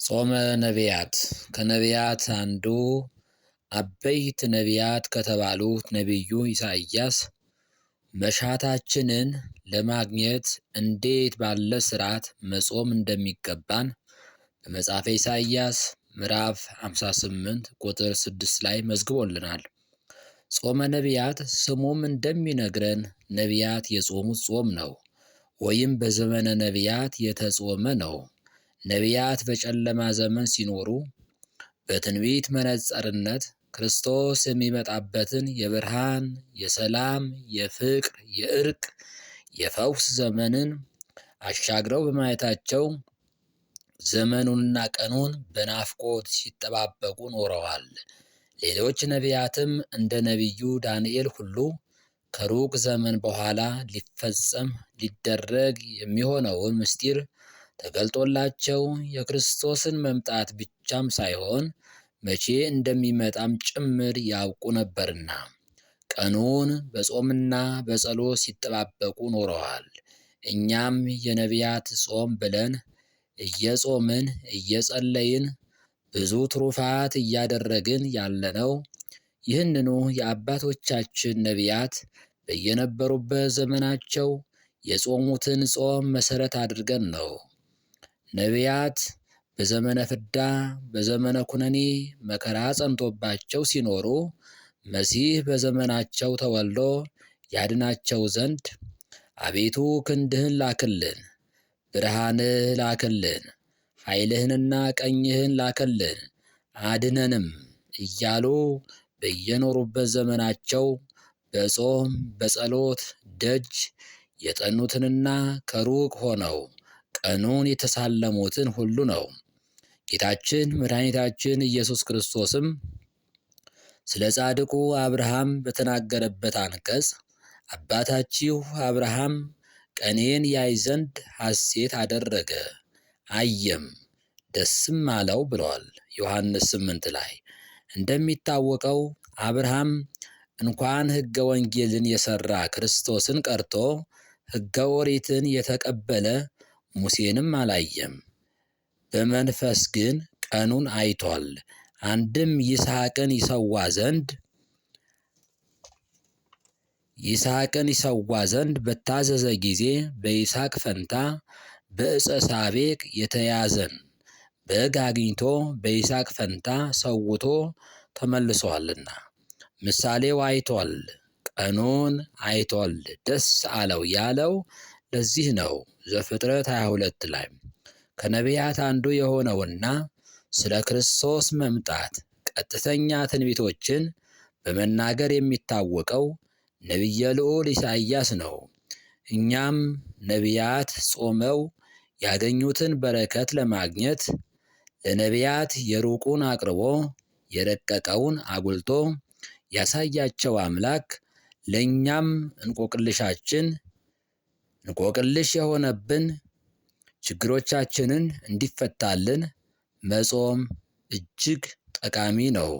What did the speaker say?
ጾመ ነቢያት ከነቢያት አንዱ አበይት ነቢያት ከተባሉት ነቢዩ ኢሳይያስ መሻታችንን ለማግኘት እንዴት ባለ ስርዓት መጾም እንደሚገባን በመጽሐፈ ኢሳይያስ ምዕራፍ 58 ቁጥር 6 ላይ መዝግቦልናል። ጾመ ነቢያት ስሙም እንደሚነግረን ነቢያት የጾሙት ጾም ነው፣ ወይም በዘመነ ነቢያት የተጾመ ነው። ነቢያት በጨለማ ዘመን ሲኖሩ በትንቢት መነጽርነት ክርስቶስ የሚመጣበትን የብርሃን፣ የሰላም፣ የፍቅር፣ የእርቅ፣ የፈውስ ዘመንን አሻግረው በማየታቸው ዘመኑንና ቀኑን በናፍቆት ሲጠባበቁ ኖረዋል። ሌሎች ነቢያትም እንደ ነቢዩ ዳንኤል ሁሉ ከሩቅ ዘመን በኋላ ሊፈጸም ሊደረግ የሚሆነውን ምስጢር ተገልጦላቸው የክርስቶስን መምጣት ብቻም ሳይሆን መቼ እንደሚመጣም ጭምር ያውቁ ነበርና ቀኑን በጾምና በጸሎት ሲጠባበቁ ኖረዋል። እኛም የነቢያት ጾም ብለን እየጾምን እየጸለይን ብዙ ትሩፋት እያደረግን ያለነው ይህንኑ የአባቶቻችን ነቢያት በየነበሩበት ዘመናቸው የጾሙትን ጾም መሰረት አድርገን ነው። ነቢያት በዘመነ ፍዳ በዘመነ ኩነኔ መከራ ጸንቶባቸው ሲኖሩ መሲህ በዘመናቸው ተወልዶ ያድናቸው ዘንድ አቤቱ ክንድህን ላክልን፣ ብርሃንህ ላክልን፣ ኃይልህንና ቀኝህን ላክልን፣ አድነንም እያሉ በየኖሩበት ዘመናቸው በጾም በጸሎት ደጅ የጠኑትንና ከሩቅ ሆነው ቀኑን የተሳለሙትን ሁሉ ነው። ጌታችን መድኃኒታችን ኢየሱስ ክርስቶስም ስለ ጻድቁ አብርሃም በተናገረበት አንቀጽ አባታችሁ አብርሃም ቀኔን ያይ ዘንድ ሐሴት አደረገ፣ አየም፣ ደስም አለው ብለዋል ዮሐንስ 8 ላይ። እንደሚታወቀው አብርሃም እንኳን ሕገ ወንጌልን የሰራ ክርስቶስን ቀርቶ ሕገ ኦሪትን የተቀበለ ሙሴንም አላየም። በመንፈስ ግን ቀኑን አይቷል። አንድም ይስሐቅን ይሰዋ ዘንድ በታዘዘ ጊዜ በይስሐቅ ፈንታ በዕፀ ሳቤቅ የተያዘን በግ አግኝቶ በይስሐቅ ፈንታ ሰውቶ ተመልሷልና ምሳሌው አይቷል፣ ቀኑን አይቷል፣ ደስ አለው ያለው ለዚህ ነው። ዘፍጥረት 22 ላይ ከነቢያት አንዱ የሆነውና ስለ ክርስቶስ መምጣት ቀጥተኛ ትንቢቶችን በመናገር የሚታወቀው ነቢየ ልዑል ኢሳይያስ ነው። እኛም ነቢያት ጾመው ያገኙትን በረከት ለማግኘት ለነቢያት የሩቁን አቅርቦ የረቀቀውን አጉልቶ ያሳያቸው አምላክ ለእኛም እንቆቅልሽ የሆነብን ችግሮቻችንን እንዲፈታልን መጾም እጅግ ጠቃሚ ነው።